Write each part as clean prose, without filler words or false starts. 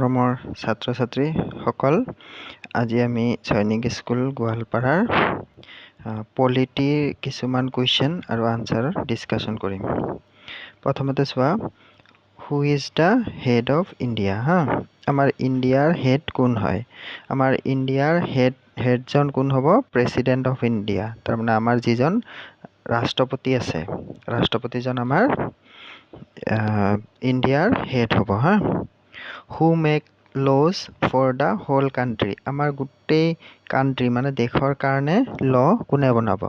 মৰমৰ ছাত্ৰ-ছাত্ৰীসকল, আজি আমি সৈনিক স্কুল গোৱালপাৰাৰ পলিটিৰ কিছুমান কুৱেশ্যন আৰু আনচাৰ ডিছকাশ্যন কৰিম। প্ৰথমতে চোৱা, who is the head of India? আমাৰ ইণ্ডিয়াৰ হেড কোন হয়? আমাৰ ইণ্ডিয়াৰ হেডজন কোন হ'ব? President of India. তাৰমানে আমাৰ যিজন ৰাষ্ট্ৰপতি আছে, ৰাষ্ট্ৰপতিজন আমাৰ ইণ্ডিয়াৰ হেড হ'ব। Who make laws for the whole country? আমাৰ গোটেই কাণ্ট্ৰি মানে দেশৰ কাৰণে ল' কোনে বনাব?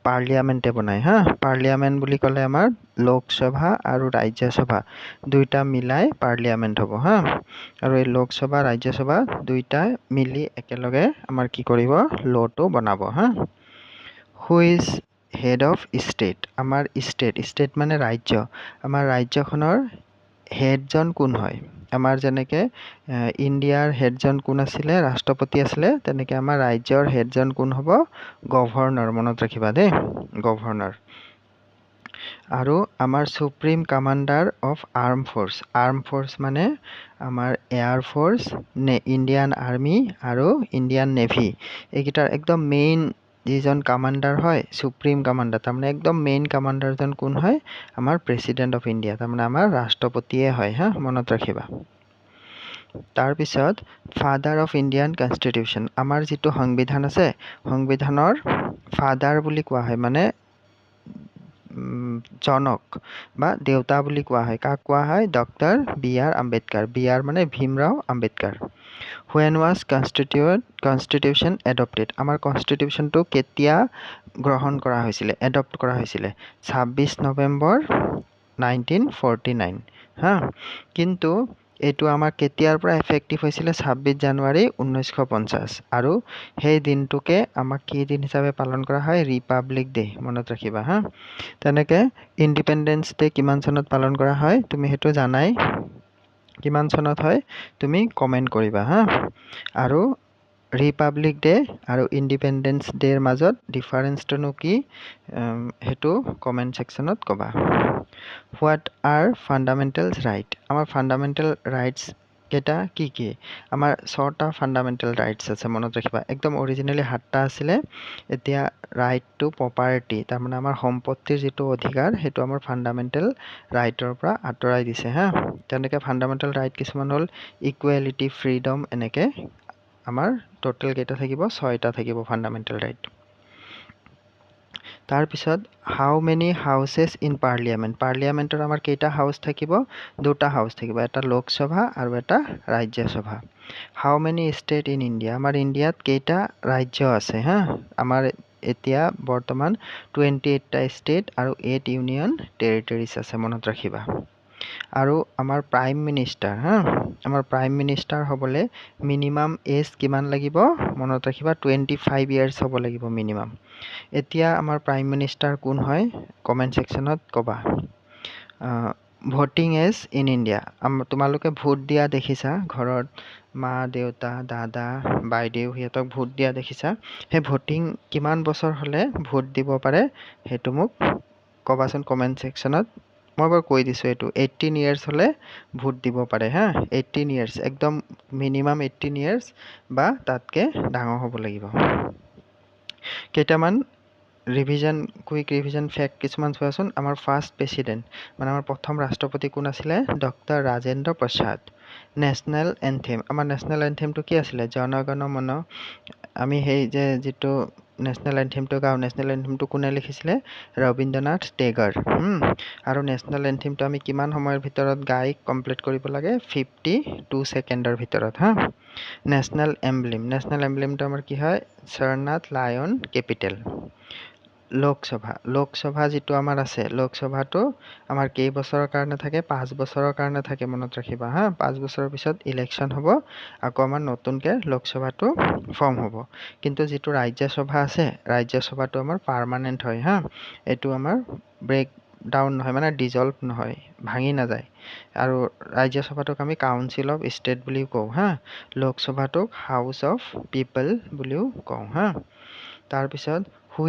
পাৰ্লিয়ামেণ্টে বনায়। পাৰ্লিয়ামেণ্ট বুলি ক'লে আমাৰ লোকসভা আৰু ৰাজ্যসভা দুইটা মিলাই পাৰ্লিয়ামেণ্ট হ'ব। আৰু এই লোকসভা ৰাজ্যসভা দুইটা মিলি একেলগে আমাৰ কি কৰিব? ল'টো বনাব। Who is head of state? আমাৰ ষ্টেট মানে ৰাজ্য। আমাৰ ৰাজ্যখনৰ হেডজন কোন হয়? আমাৰ যেনেকৈ ইণ্ডিয়াৰ হেডজন কোন আছিলে? ৰাষ্ট্ৰপতি আছিলে। তেনেকৈ আমাৰ ৰাজ্যৰ হেডজন কোন হ'ব? গভৰ্ণৰ। মনত ৰাখিবা দেই, গভৰ্ণৰ। আৰু আমাৰ supreme commander of arm force মানে আমাৰ এয়াৰ ফ'ৰ্চ, ইণ্ডিয়ান আৰ্মি আৰু ইণ্ডিয়ান নেভি। এইকেইটাৰ একদম মেইন যিজন কামাণ্ডাৰ হয়, সুপ্ৰিম কামাণ্ডাৰ, তাৰমানে একদম মেইন কামাণ্ডাৰজন কোন হয়? আমাৰ প্ৰেচিডেণ্ট অফ ইণ্ডিয়া, তাৰমানে আমাৰ ৰাষ্ট্ৰপতিয়ে হয়। মনত ৰাখিবা। তাৰপিছত ফাদাৰ অফ ইণ্ডিয়ান কনষ্টিটিউশ্যন, আমাৰ যিটো সংবিধান আছে, সংবিধানৰ ফাদাৰ বুলি কোৱা হয়, মানে জনক বা দেউতা বুলি কোৱা হয়। কাক কোৱা হয়? Doctor B.R. আম্বেদকাৰ। B.R. মানে Bhimrao Ambedkar. When was constitution adopted? আমাৰ কনষ্টিটিউশ্যনটো কেতিয়া গ্ৰহণ কৰা হৈছিলে, এডপ্ট কৰা হৈছিলে? 26 নৱেম্বৰ 1949। কিন্তু এইটো আমাৰ কেতিয়াৰ পৰা এফেক্টিভ হৈছিলে? 26 জানুৱাৰী 1950। আৰু সেই দিনটোকে আমাক কি দিন হিচাপে পালন কৰা হয়? Republic day. মনত ৰাখিবা। তেনেকৈ ইণ্ডিপেণ্ডেঞ্চ ডে কিমান চনত পালন কৰা হয়? তুমি সেইটো জানাই। কিমান চনত হয় তুমি কমেণ্ট কৰিবা। আৰু ৰিপাব্লিক ডে আৰু ইণ্ডিপেণ্ডেঞ্চ ডেৰ মাজত ডিফাৰেঞ্চটোনো কি সেইটো কমেণ্ট ছেকশ্যনত ক'বা। What are fundamental right? আমাৰ ফাণ্ডামেণ্টেল ৰাইটছ কেইটা কি কি? আমাৰ 6টা ফাণ্ডামেণ্টেল ৰাইটছ আছে। মনত ৰাখিবা। একদম অৰিজিনেলি 7টা আছিলে, এতিয়া ৰাইট টু প্ৰপাৰ্টি, তাৰমানে আমাৰ সম্পত্তিৰ যিটো অধিকাৰ, সেইটো আমাৰ ফাণ্ডামেণ্টেল ৰাইটৰ পৰা আঁতৰাই দিছে। তেনেকৈ ফাণ্ডামেণ্টেল ৰাইট কিছুমান হ'ল ইকুৱেলিটি, ফ্ৰীডম, এনেকৈ আমাৰ টোটেল কেইটা থাকিব? 6টা থাকিব ফাণ্ডামেণ্টেল ৰাইট। তাৰপিছত হাউ মেনি হাউচেছ ইন পাৰ্লিয়ামেণ্ট? পাৰ্লিয়ামেণ্টৰ আমাৰ কেইটা হাউচ থাকিব? 2টা হাউচ থাকিব, এটা লোকসভা আৰু এটা ৰাজ্যসভা। হাউ মেনি ষ্টেট ইন ইণ্ডিয়া? আমাৰ ইণ্ডিয়াত কেইটা ৰাজ্য আছে? আমাৰ এতিয়া বৰ্তমান 28টা ষ্টেট আৰু 8 ইউনিয়ন টেৰিটৰিজ আছে। মনত ৰাখিবা। আৰু আমাৰ প্ৰাইম মিনিষ্টাৰ, আমাৰ প্ৰাইম মিনিষ্টাৰ হ'বলৈ মিনিমাম এজ কিমান লাগিব? মনত ৰাখিবা, 25 ইয়াৰ্ছ হ'ব লাগিব মিনিমাম। এতিয়া আমাৰ প্ৰাইম মিনিষ্টাৰ কোন হয়? কমেণ্ট ছেকশ্যনত ক'বা। ভোটিং এজ ইন ইণ্ডিয়া, তোমালোকে ভোট দিয়া দেখিছা, ঘৰত মা, দেউতা, দাদা, বাইদেউ সিহঁতক ভোট দিয়া দেখিছা। সেই ভোটিং কিমান বছৰ হ'লে ভোট দিব পাৰে সেইটো মোক ক'বাচোন কমেণ্ট ছেকশ্যনত। মই বাৰু কৈ দিছোঁ, এইটো 18 ইয়াৰ্ছ হ'লে ভোট দিব পাৰে। 18 ইয়াৰ্ছ, একদম মিনিমাম 18 ইয়াৰ্ছ বা তাতকৈ ডাঙৰ হ'ব লাগিব। কেইটামান কুইক ৰিভিজন ফেক্ট কিছুমান চোৱাচোন। আমাৰ ফাৰ্ষ্ট প্ৰেচিডেণ্ট মানে আমাৰ প্ৰথম ৰাষ্ট্ৰপতি কোন আছিলে? Doctor Rajendra Prasad. National anthem, আমাৰ নেশ্যনেল এন্থেমটো কি আছিলে? জন গণ মন। আমি সেই যে যিটো নেশ্যনেল এন্থেমটো গাওঁ, নেশ্যনেল এন্থেমটো কোনে লিখিছিলে? ৰবীন্দ্ৰনাথ টেগৰ। আৰু নেশ্যনেল এন্থেমটো আমি কিমান সময়ৰ ভিতৰত গাই কমপ্লিট কৰিব লাগে? 52 ছেকেণ্ডৰ ভিতৰত। নেশ্যনেল এম্বলেমটো আমাৰ কি হয়? Sarnath lion capital. লোকসভা যিটো আমাৰ আছে, লোকসভাটো আমাৰ কেইবছৰৰ কাৰণে থাকে? 5 বছৰৰ কাৰণে থাকে। মনত ৰাখিবা। 5 বছৰৰ পিছত ইলেকশ্যন হ'ব, আকৌ আমাৰ নতুনকৈ লোকসভাটো ফৰ্ম হ'ব। কিন্তু যিটো ৰাজ্যসভা আছে, ৰাজ্যসভাটো আমাৰ পাৰ্মানেণ্ট হয়। এইটো আমাৰ ব্ৰেক ডাউন নহয়, মানে ডিজল্ভ নহয়, ভাঙি নাযায়। আৰু ৰাজ্যসভাটোক আমি কাউন্সিল অফ ষ্টেট বুলিও কওঁ। লোকসভাটোক হাউচ অফ পিপল বুলিও কওঁ। তাৰপিছত who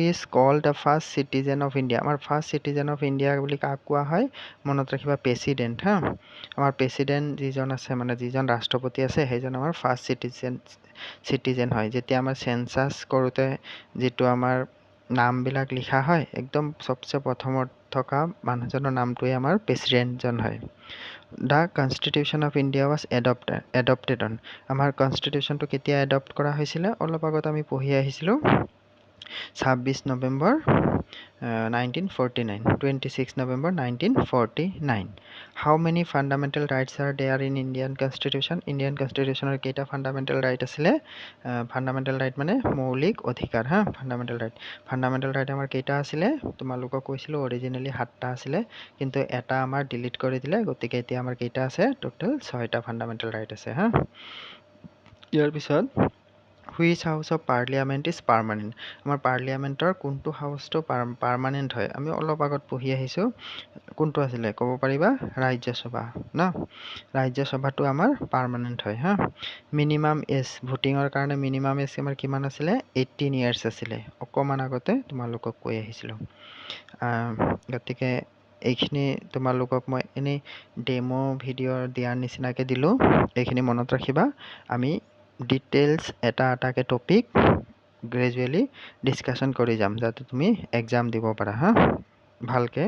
is called the first citizen of India. আমাৰ ফাৰ্ষ্ট চিটিজেন অফ ইণ্ডিয়া বুলি কাক কোৱা হয়? মনত ৰাখিবা, প্ৰেচিডেণ্ট হা। আমাৰ প্ৰেচিডেণ্ট যিজন আছে, মানে যিজন ৰাষ্ট্ৰপতি আছে, সেইজন আমাৰ ফাৰ্ষ্ট চিটিজেন হয়। যেতিয়া আমাৰ চেঞ্চাছ কৰোঁতে যিটো আমাৰ নামবিলাক লিখা হয়, একদম চবচে প্ৰথমত থকা মানুহজনৰ নামটোৱে আমাৰ প্ৰেচিডেণ্টজন হয়। The constitution of India was adopted on. আমাৰ কনষ্টিটিউশ্যনটো কেতিয়া এডপ্ট কৰা হৈছিলে? অলপ আগত আমি পঢ়ি আহিছিলোঁ, 26 November 1949, 26 November 1949। How many fundamental rights are there in Indian constitution? Indian কনষ্টিটিউশ্যনৰ কেইটা ফাণ্ডামেণ্টেল ৰাইট আছিলে? ফাণ্ডামেণ্টেল ৰাইট মানে মৌলিক অধিকাৰ হা। ফাণ্ডামেণ্টেল ৰাইট আমাৰ কেইটা আছিলে? তোমালোকক কৈছিলোঁ অৰিজিনেলি 7টা আছিলে, কিন্তু এটা আমাৰ ডিলিট কৰি দিলে, গতিকে এতিয়া আমাৰ কেইটা আছে? টোটেল 6টা ফাণ্ডামেণ্টেল ৰাইট আছে হা। ইয়াৰ পিছত which house of parliament is permanent? আমাৰ পাৰ্লিয়ামেণ্টৰ কোনটো হাউচটো পাৰ্মানেণ্ট হয়? আমি অলপ আগত পঢ়ি আহিছোঁ, কোনটো আছিলে ক'ব পাৰিবা? ৰাজ্যসভা ন। ৰাজ্যসভাটো আমাৰ পাৰ্মানেণ্ট হয় হা। মিনিমাম এজ, ভোটিঙৰ কাৰণে মিনিমাম এজ আমাৰ কিমান আছিলে? 18 ইয়াৰ্ছ আছিলে। অকণমান আগতে তোমালোকক কৈ আহিছিলোঁ। গতিকে এইখিনি তোমালোকক মই এনেই ডেমো ভিডিঅ' দিয়াৰ নিচিনাকৈ দিলোঁ। এইখিনি মনত ৰাখিবা। আমি ডিটেইলছ এটা এটাকৈ টপিক গ্ৰেজুৱেলি ডিছকাশ্যন কৰি যাম, যাতে তুমি এক্সাম দিব পাৰা হা। ভালকৈ